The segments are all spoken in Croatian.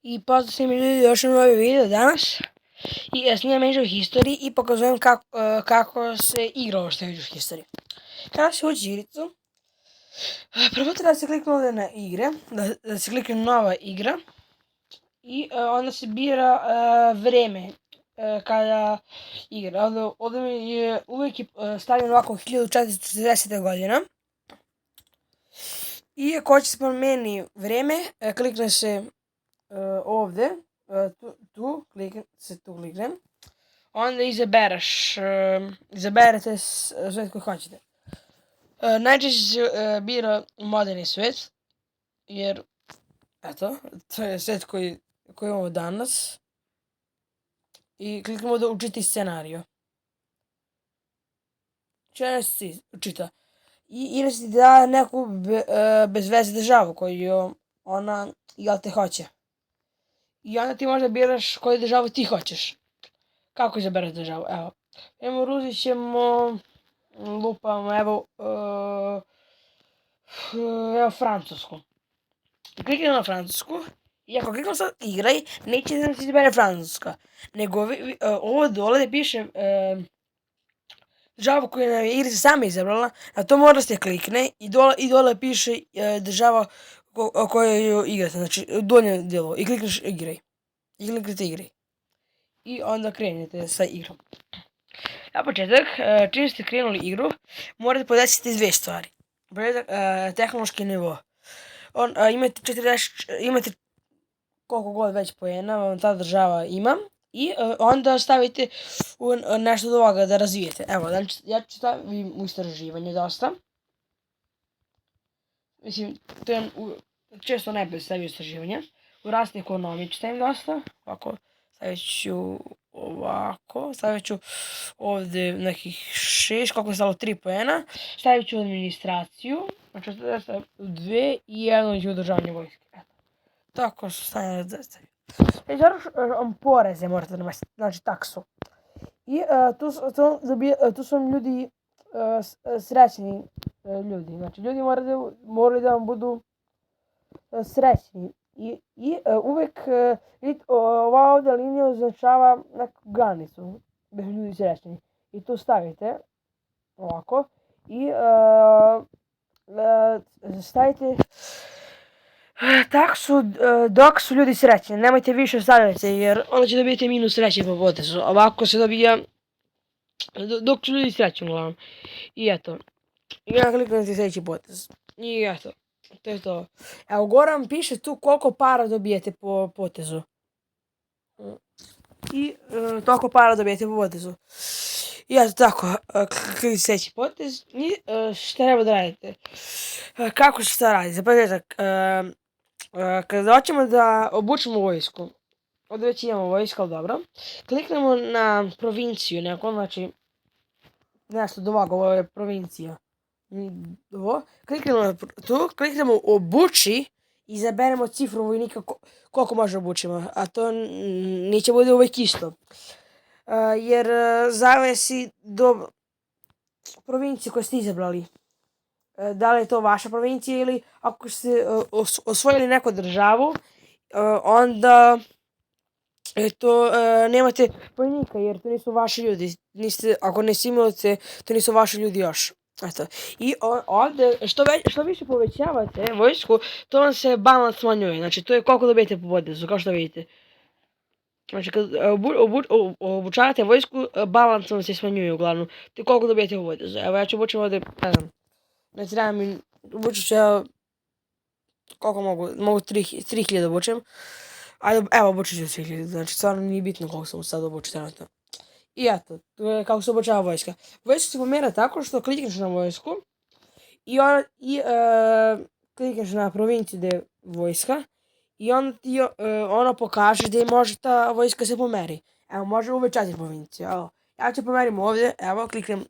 I pozdrav svima ljudi, došli na novi video danas. I ja snimam Age of History i pokazujem kako se igra ovo što je Age of History. Kada se uđe igricu, prvo treba da se klikne ovdje na igre, da se klikne nova igra. I onda se bira vreme kada igra. Ovdje mi je uvijek stavljeno ovako 1440. godina. I ako hoće se promeni vreme, klikne se ovdje, tu kliknem, onda izaberete svijet koji hoćete. Najčešće se bira moderni svijet, jer eto, to je svijet koji imamo danas. I kliknemo da učiti scenariju. Če se učita. Ili si da neku bez veze državu koju ona, jel te hoće. I onda ti možda biraš koju državu ti hoćeš. Kako izabereš državu? Evo, Rusiju ćemo, lupamo, evo Francusku. Kliknem na Francusku i ako kliknem sad igraj, neće da se izabere Francuska. Nego ovo dole da piše državu koju je igrica sama izabrala, na to mora se klikne i dole piše država koju igrate, znači u donjem dijelu, i klikneš igraj. I kliknete igraj. I onda krenete sa igrom. Na početak, čim ste krenuli igru, morate podesiti dvije stvari. Početak, tehnološki nivo. Imate koliko god već poena vam ta država ima. I onda stavite nešto od ovoga da razvijete. Evo, ja ću stavim u istraživanje dosta. Mislim, to je često najbolje stavio istraživanje. U rasne ekonomije ću stavim dosta. Ovako, stavit ću ovdje nekih 6, koliko je stalo 3 poena. Stavit ću administraciju, znači 2 i 1 ću održavanje vojske. Tako što stavim da stavim. Poreze morate namestiti, znači taksu. I tu su vam ljudi srećni ljudi, znači ljudi moraju da vam budu srećni. I uvijek ova ovdje linija označava neku granicu gdje su ljudi srećni. I tu stavite ovako i stavite taksu dok su ljudi srećni. Nemojte više stavljati jer onda će dobijete minus sreće po potezu. Ovako se dobija dok su ljudi srećni uglavnom. I eto. I ja kliknem na sljedeći potez. I eto. To je to. Evo, gore vam piše tu koliko para dobijete po potezu. I toliko para dobijete po potezu. I eto tako, kliknite sljedeći potez. I šta treba da radite? Kako se šta radi? Za početak, kada hoćemo da obučemo vojsku, ovdje već imamo vojsku, ali dobro. Kliknemo na provinciju, neko, znači, nešto do ovoga, ovo je provincija. Kliknemo tu, kliknemo obuči i izaberemo cifru vojnika koliko može obučimo, a to neće bude uvijek isto. Jer zavisi do provincije koje ste izabrali. Da li je to vaša provincija ili ako ste osvojili neku državu, onda nemate vojnika jer to nisu vaši ljudi. Ako ne simulate, to nisu vaši ljudi još. Eto. I ovdje, što više povećavate vojsku, to vam se balans smanjuje. Znači, to je koliko dobijete po potezu, kao što vidite. Znači, kad obučavate vojsku, balans vam se smanjuje uglavnom. To je koliko dobijete po potezu. Evo, ja ću obučiti ovdje, ne znam. Ne treba mi, obučit ću ja, koliko mogu 3000 obučem. Ajde, evo, obučit ću 3000, znači, stvarno nije bitno koliko sam sad obučiti trenutno. I eto, to je kako se obučava vojska. Vojska se pomjera tako što klikneš na vojsku i klikneš na provinciju gdje je vojska i onda ti ono kaže gdje može ta vojska se pomeri. Evo, može uvećati provinciju. Evo, ja ću pomerim ovdje, evo, kliknem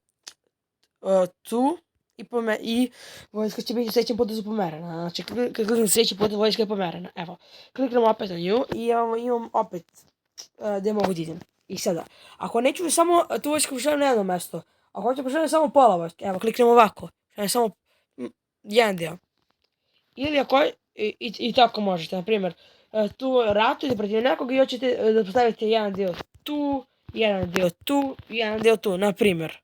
tu i vojska će biti u sljedećem potezu pomerena. Znači, kad kliknem sljedeći potez, vojska je pomerena. Evo, kliknem opet na nju i imam opet gdje mogu da idem. I sada, ako neću samo tu vojsku pošaljem na jedno mjesto, ako hoću pošaljem samo pola vojske, evo kliknem ovako, pošaljem samo jedan dio. Ili ako, i tako možete, na primjer, tu ratujete protiv nekog i hoćete da postavite jedan dio tu, jedan dio tu, jedan dio tu, na primjer.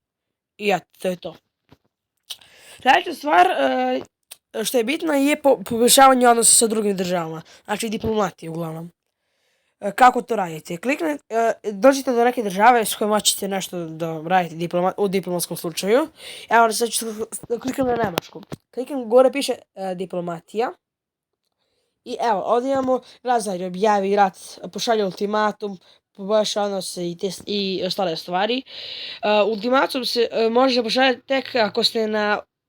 I eto, to je to. Sljedeća stvar što je bitno je poboljšavanje odnosa sa drugim državama, znači diplomatije uglavnom. Kako to radite? Dođete do neke države s kojom hoćete nešto da radite u diplomatskom slučaju. Evo, sad ću klikam na Nemačku. Klikam, gore piše diplomatija. I evo, ovdje imamo razvalje, objavi rat, pošalje ultimatum, poboljša odnose i ostale stvari. Ultimatum se može pošaljati tek ako ste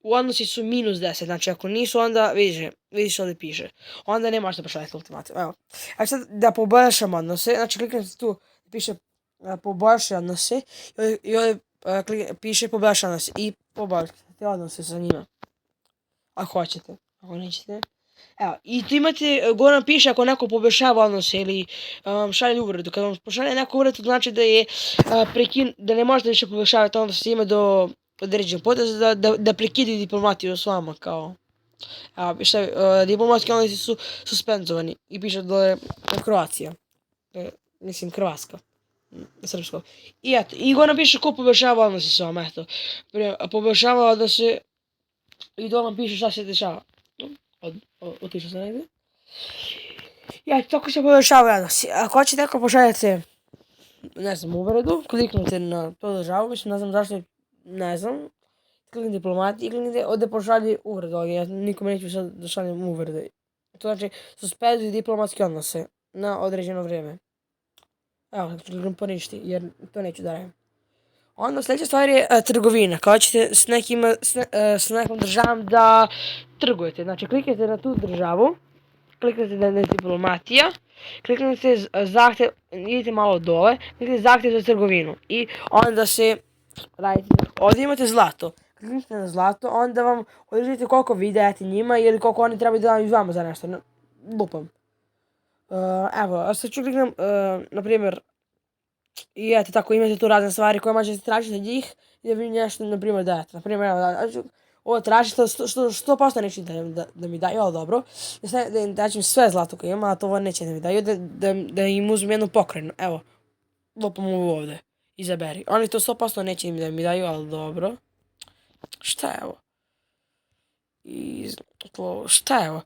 u odnosi su -10, znači ako nisu, onda vidiš ovdje piše. Onda ne možete pošaljati ultimatum, evo. A sad da poboljšamo odnose, znači kliknete tu, piše poboljša odnose i ovdje piše poboljša odnose i poboljšate odnose sa njima. Ako hoćete, ako nećete. Evo, i tu imate, gore nam piše ako neko poboljšava odnose ili šalje uvredu. Kad vam pošalje neko uvredu, znači da je da ne možete više poboljšavati odnose s njima do određenog poteza, da prekidaju diplomatiju s vama, kao. Evo, diplomatski odnosi su suspenzovani i piše da je Kroacija. Mislim, Hrvatska. Srpsko. I eto, i gore nam piše ko poboljšava odnose s vama, eto. Poboljšava odnose i dole nam piše šta se dešava. Otišao sam negdje. Ja, tako se poboljšava odnosi. Ako hoćete neko pošaljete, ne znam, uvredu, kliknite na to državu, mislim, ne znam zašto, ne znam. Kliknite diplomati i kliknite ovdje pošalji uvredu, ali ja nikome neću sad da šaljem uvrede. To znači, suspenduju diplomatske odnose na određeno vrijeme. Evo, kliknem poništi, jer to neću da radim. Onda sljedeća stvar je trgovina. Kao ćete s nekom državom da trgujete. Znači kliknete na tu državu, kliknete na diplomatija, kliknete zahtjev, idete malo dole, kliknete zahtjev za trgovinu. I onda se radite, ovdje imate zlato. Kliknete na zlato, onda vam određujete koliko vi dajete njima ili koliko oni trebaju da daju vama za nešto. Lupam. Evo, a sad ću kliknem, na primjer, i eto tako, imate tu razne stvari koje možete tražiti od njih i da vi nešto, na primjer, dajete. Na primjer, evo, ovo tražite 100% neće da mi daju, ali dobro. Da im daćem sve zlato koje ima, a to neće da mi daju, da im uzmem jednu pokrajinu. Evo, lupam ovo ovdje, izaberi. Oni to 100% neće da mi daju, ali dobro. Šta je ovo? Šta je ovo?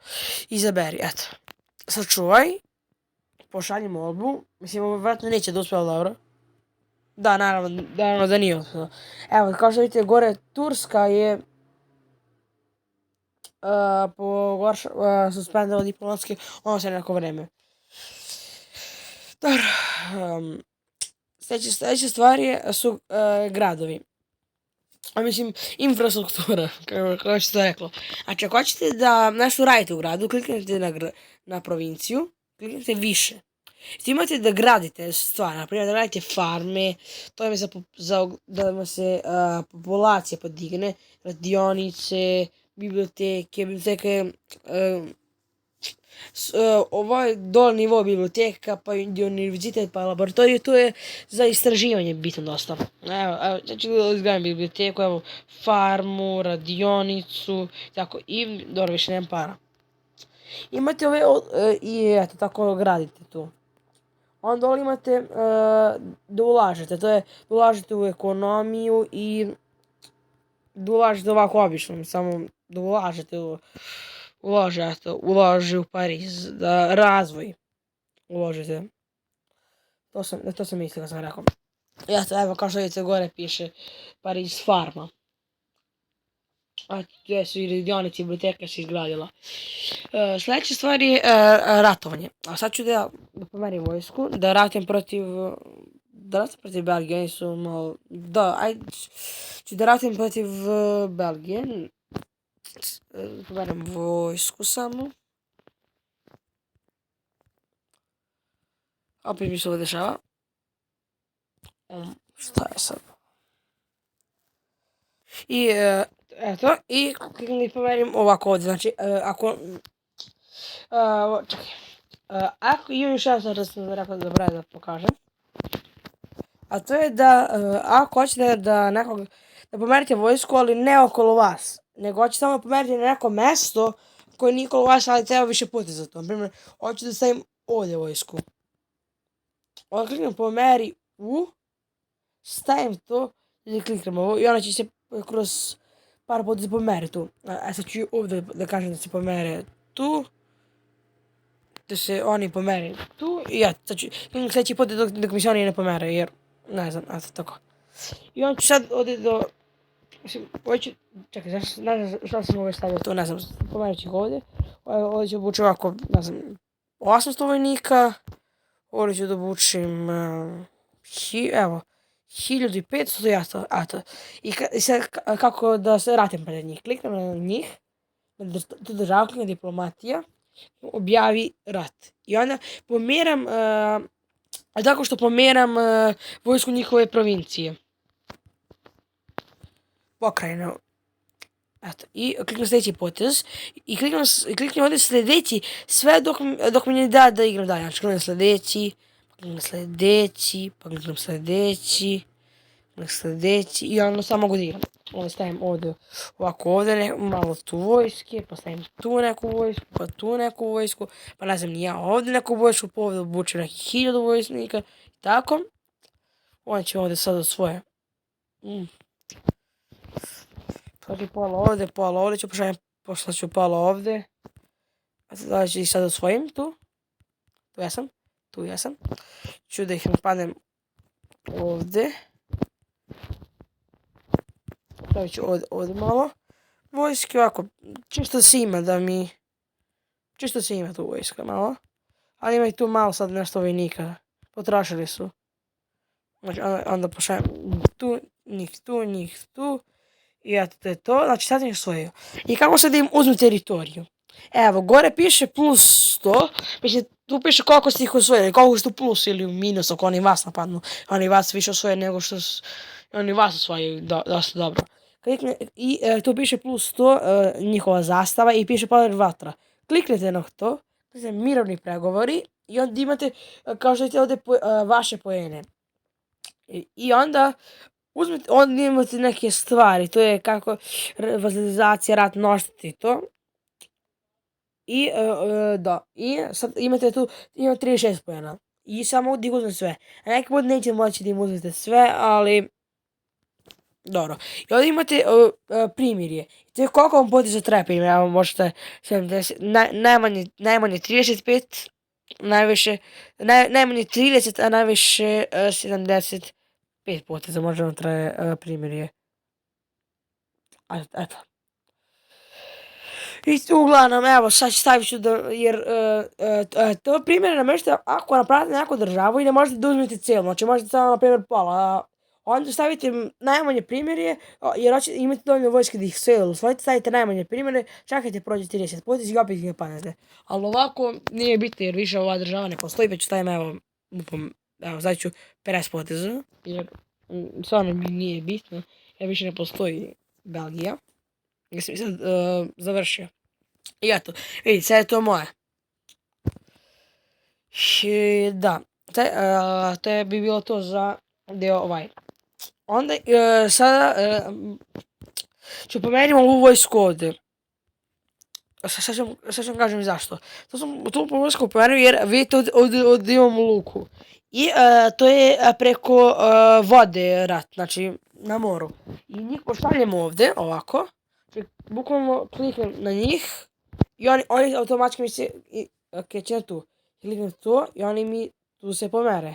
Izaberi, eto. Sačuvaj. Pošalji molbu. Mislim, ovo vjerojatno neće da uspjela dobro. Da, naravno da nije uspjela. Evo, kao što vidite, gore Turska je suspendala diplomatski odnose neko vreme. Dobro. Sljedeća stvar su gradovi. Mislim, infrastruktura, kako se to reklo. Znači, ako hoćete da nešto radite u gradu, kliknete na provinciju, kliknete više. Imate da gradite stvari, naprimjer da gradite farme, to je da vam se populacija podigne, radionice, biblioteke, ovaj dol nivo biblioteka, pa univerzitet, pa laboratoriju, to je za istraživanje bitno dosta. Evo, znači izgledam biblioteku, evo, farmu, radionicu, tako, i dobro, više nemam para. Imate ove, i eto, tako gradite tu. Onda dole imate da ulažete, to je da ulažete u ekonomiju i da ulažete ovako obično, samo da ulažete ulaže u Pariz, da razvoj uložite. To sam mislio kad sam rekao. Evo, kao što vidite gore piše Pariz farma. A gdje su i radionice i biblioteka se izgradila. Sljedeća stvar je ratovanje. A sad ću da pomerim vojsku, da ratujem protiv Belgije. Oni su malo... Da, ajde, ću da ratujem protiv Belgije. Pomerim vojsku samo. Opet mi se ovo dešava. Šta je sad? I eto, i pomerim ovako ovdje, znači, imam još jedan da sam rekao da pokažem. A to je da, ako hoćete da pomerite vojsku, ali ne okolo vas, nego hoćete samo pomeriti na neko mesto koje nije okolo vas, ali treba više puta za to. Naprimjer, hoću da stavim ovdje vojsku. Onda kliknem pomeri u, stavim to i kliknem ovo i ona će se kroz par puta pomeri tu. A sad ću ovdje da kažem da se pomere tu. Da se oni pomere tu i ja sad ću sljedeći put dok mi se oni ne pomere jer ne znam, eto tako. I on ću sad ovdje do... Mislim, hoću... Čekaj, ne znam šta sam ovdje stavio tu, ne znam, pomerit ću ih ovdje. Ovdje ću obući ovako, ne znam, 800 vojnika. Ovdje ću da obučim, evo, 1500, eto. I sad kako da se vratim pred njih. Kliknem na njih, tu državu, kliknem diplomatija, objavi rat. I onda pomeram, tako što pomeram vojsku njihove provincije. Pokrajine. Eto, i kliknem sljedeći potez i kliknem ovdje sljedeći sve dok mi ne da igram dalje. Znači kliknem sljedeći, pa kliknem sljedeći i onda samo mogu da igram. Onda stavim ovdje ovako ovdje malo tu vojske, pa stavim tu neku vojsku, pa tu neku vojsku, pa ne znam ni ja ovdje neku vojsku, pa ovdje obučem nekih 1000 vojsnika i tako. Onda ćemo ovdje sad od svoje. Znači pola ovdje ću pošlat ću pola ovdje. Znači sad osvojim tu. Tu jesam. Ću da ih napadnem ovdje. Stavit ću ovdje malo vojske, ovako, čisto se ima tu vojska malo. Ali ima i tu malo sad nešto vojnika. Potrašili su. Znači onda pošaljem njih tu. I eto to je to, znači sad ih osvojio. I kako sad im uzmu teritoriju? Evo, gore piše plus 100, mislim, tu piše koliko ste ih osvojili, koliko ste u plus ili u minus ako oni vas napadnu. Oni vas više osvoje nego što oni vas osvojaju dosta dobro. I tu piše plus 100, njihova zastava i piše polar vatra. Kliknete na to, kliknete mirovni pregovori i onda imate, kao što vidite ovdje, vaše poene. I onda onda imate neke stvari, to je kako vazalizacija, rat, mnoštiti i to. I sad imate tu, ima 36 pojena. I samo da ih uzmem sve. A neki put neće moći da im uzmete sve, ali... Dobro. I ovdje imate primirje. To je koliko vam poteza treba primirje, evo možete 70, najmanje 35, najmanje 30, a najviše 75 poteza može vam traje primirje. Eto. I uglavnom, evo, sad stavit ću da, jer to primjer namještite ako napravite neku državu i ne možete da uzmete cijelu, znači možete samo na primjer pola, onda stavite najmanje primjerje, jer imate dovoljno vojske da ih sve usvojite, stavite najmanje primjere, čekajte prođe 30 potez i opet ih ne padnete. Ali ovako nije bitno jer više ova država ne postoji, pa ću stavim evo, sad ću 50 poteza, jer stvarno mi nije bitno, jer više ne postoji Belgija. Ja sam sad završio. I eto, vidite, sad je to moje. Da, to bi bilo to za deo ovaj. Onda sada ću pomerim ovu vojsku ovdje. Sad ću kažem zašto. To sam tu vojsku pomerio jer vidite ovdje imam luku. I to je preko vode rat, znači na moru. I njih pošaljem ovdje, ovako. Bukvalno kliknem na njih i oni automatski mi se kreće na tu. Kliknem to i oni mi tu se pomere.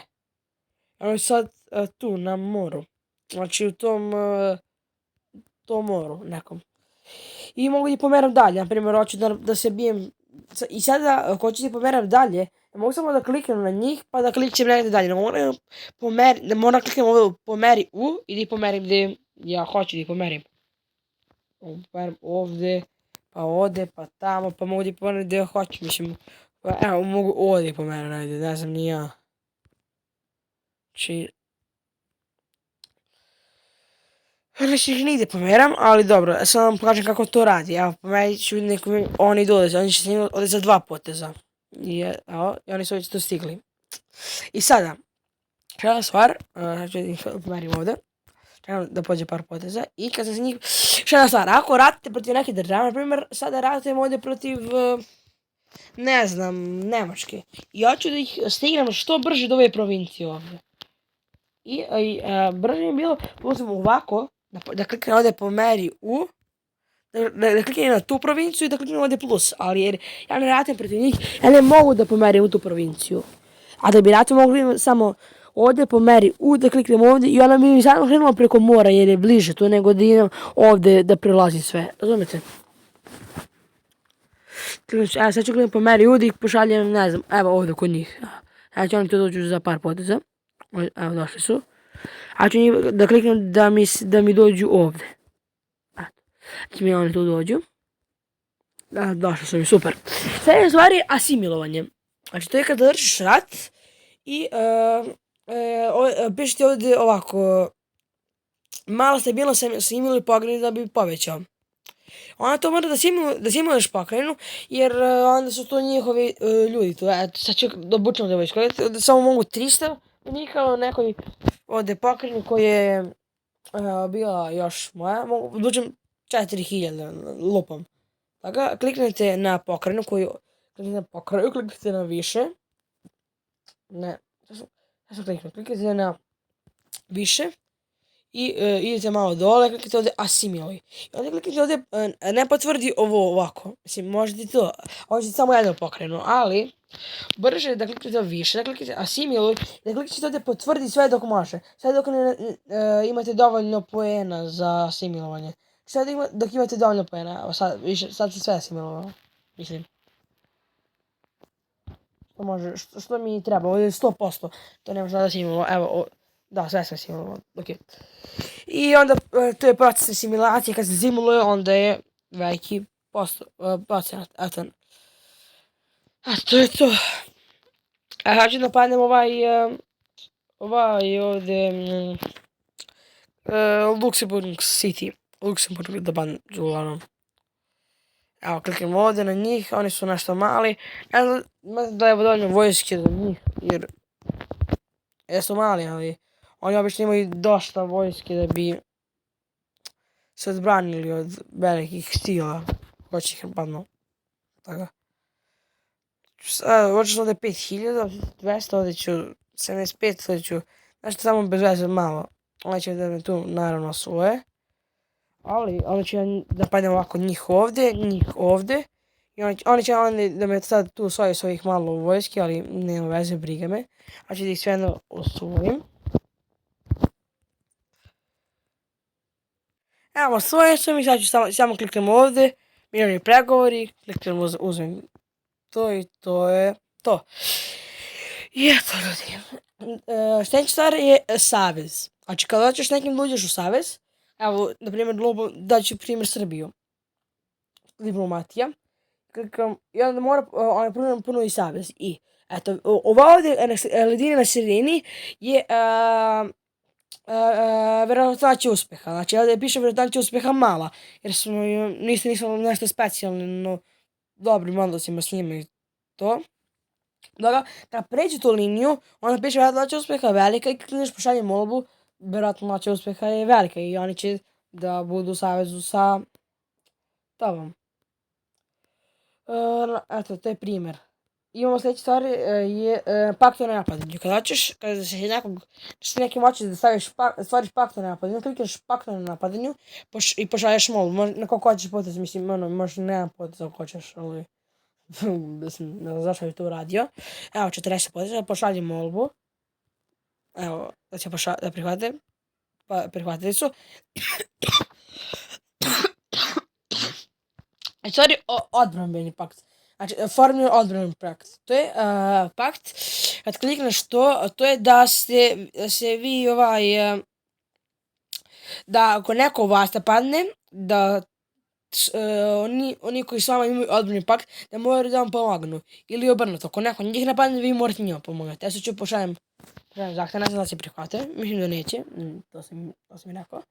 Oni sad tu na moru. Znači u tom moru nekom. I mogu da pomeram dalje. Naprimjer, hoću da se bijem. I sada, ako hoću da pomeram dalje, mogu samo da kliknem na njih pa da kliknem negdje dalje. Moram kliknem ovdje pomeri u i da pomerim gdje ja hoću da pomerim. Ovdje, pa ovdje, pa tamo, pa mogu da pomerim gdje hoću, mislim. Evo, mogu ovdje pomerim, najde, ne znam ni ja. Znači... Znači ih nigdje pomeram, ali dobro, sad vam pokažem kako to radi. Evo, pomerit ću nekom, oni dolaze, oni će s njim ovdje za 2 poteza. I oni su već to stigli. I sada, kada stvar, znači ih pomerim ovdje. Čekam da pođe par poteza i kad sam s njih... Šta jedna stvar, ako ratite protiv neke države, na primjer, sada ratujemo ovdje protiv ne znam, Nemačke. I hoću da ih stignem što brže do ove provincije ovdje. I brže je bilo, uzmem ovako, da kliknem ovdje po meri U, da kliknem na tu provinciju i da kliknem ovdje plus, ali jer ja ne ratim protiv njih, ja ne mogu da pomerim u tu provinciju. A da bi ratim mogli samo ovdje po meri U, da kliknem ovdje i ona mi samo krenula preko mora jer je bliže to nego da idem ovdje da prelazim sve, razumijete? Evo sad ću kliknem po meri U da ih pošaljem, ne znam, evo ovdje kod njih. Evo će oni to dođu za par poteza. Evo došli su. A ću njih da kliknem da mi dođu ovdje. Će mi oni tu dođu. Došli su mi, super. Sve je u stvari asimilovanje. Znači to je kada vršiš rat i piše ti ovdje ovako, malo stabilnost asimiluje pokrajinu da bi povećao. Onda to mora da simuluješ pokrajinu, jer onda su to njihovi ljudi tu. Eto, sad ću da obučem da vojsko. Samo mogu 300 vojnika u nekoj ovdje pokrajini koja je bila još moja. Mogu da učem 4000 lupom. Tako, kliknete na pokrajinu kliknete na više. Ne, ja sam kliknuo, kliknete na više. I idete malo dole, kliknete ovdje asimiluj. I onda kliknete ovdje, ne potvrdi ovo ovako. Mislim, možete to, možete samo jednu pokrajinu, ali brže je da kliknete više, da kliknete asimiluj, da kliknete ovdje potvrdi sve dok može. Sve dok imate dovoljno poena za asimilovanje. Sve dok imate dovoljno poena, sad se sve asimilovalo, mislim. Što mi treba, ovdje je 100%, to ne može da asimilovalo, evo, da, sve sam simulovao, ok. I onda, to je proces simulacije, kad se simuluje, onda je veliki procenat, eto. A to je to. A ja ću napadnem ovaj ovdje, Luxembourg City, Luxembourg da ban uglavnom. Evo, kliknem ovdje na njih, oni su nešto mali, ja znam da je dovoljno vojske za njih, jer su mali, ali oni obično imaju dosta vojske da bi se odbranili od velikih sila. Hoće ih padno. Tako. Hoće što ovdje 5000, 200, ovdje ću 75, ovdje ću, znači samo bez veze malo. Oni će da me tu naravno svoje. Ali oni će da padnem ovako njih ovdje. I oni će da me sad tu svoje svojih malo vojske, ali nema veze, briga me. A ću da ih sve jedno osvojim. Evo, svoje sam i sad ću samo kliknem ovdje, mirovni pregovori, kliknem uzmem to i to je to. I eto ljudi, sljedeća stvar je savez. Znači kada hoćeš nekim da uđeš u savez, evo, na primjer, daću primjer Srbiju, diplomatija, klikam, i onda mora puno i savez. I eto, ova ovdje ledina na sredini je vjerojatnoća uspjeha. Znači ovdje piše vjerojatnoća uspjeha mala, jer nisam nešto specijalno dobrim odnosima s njima i to. Dobro, kad pređe tu liniju, onda piše vjerojatnoća uspjeha velika i klikneš pošalje molbu, vjerojatnoća uspjeha je velika i oni će da budu u savezu sa tobom. Eto, to je primjer. Imamo sljedeća stvar je pakt o napadanju. Kada se nekim hoćeš da stvoriš pakt o napadanju, klikneš pakt o napadanju i pošalješ molbu. Na koliko hoćeš potez, mislim, možda nema poteza ako hoćeš, ali ne znam zašto bi to uradio. Evo, 40 poteza, pošalji molbu. Evo, da prihvate. Pa prihvatili su. Stvari, odbrambeni pakt. Znači, formirani odbrambeni pakt. To je pakt, kad klikneš to je da se vi da ako neko vas napadne, da oni koji s vama imaju odbrambeni pakt, da moraju da vam pomognu. Ili obrnuto, ako neko njih napadne, vi morate njima pomogati. Ja sad ću pošaljem zahtjev, ne znam da se prihvate, mislim da neće, to sam i rekao.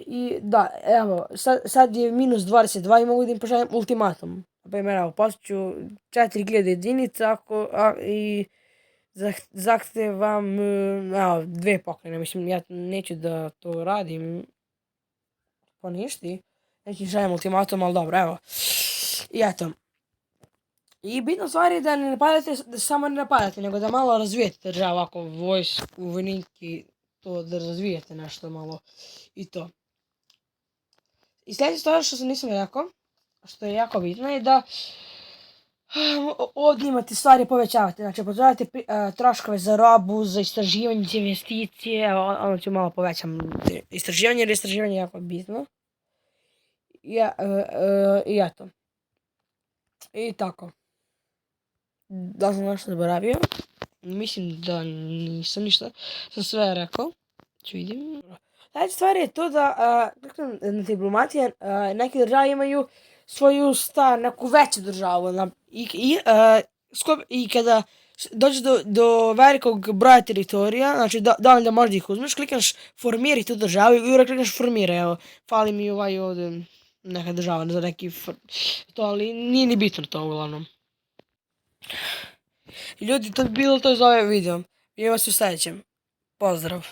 I da, evo, sad je minus 22 i mogu da im pošaljem ultimatum. Naprimjer, evo, postiću 4000 jedinica i zahtevam, evo, 2 pokrajine. Mislim, ja neću da to radim poništi. Neću šaljem ultimatum, ali dobro, evo. I eto. I bitna stvar je da ne napadate, da samo ne napadate, nego da malo razvijete državu, ovako vojsku, vojnike, to da razvijete nešto malo i to. I sljedeća stvar što nisam rekao, što je jako bitno je da ovdje imate stvari povećavate, znači povećavate troškove za robu, za istraživanje, za investicije, ono ću malo povećam istraživanje jer je istraživanje jako bitno. I eto. I tako. Da sam nešto zaboravio. Mislim da nisam ništa. Sam sve rekao. Ću vidim. Sljedeća stvar je to da na diplomatije neke države imaju svoju neku veću državu. I kada dođeš do velikog broja teritorija, znači da onda možda ih uzmeš, klikneš formiri tu državu i uvijek klikneš formire. Evo, fali mi ovaj ovdje neka država za neki to, ali nije ni bitno to uglavnom. Ljudi, to bi bilo to za ovaj video. Vidimo se u sljedećem. Pozdrav.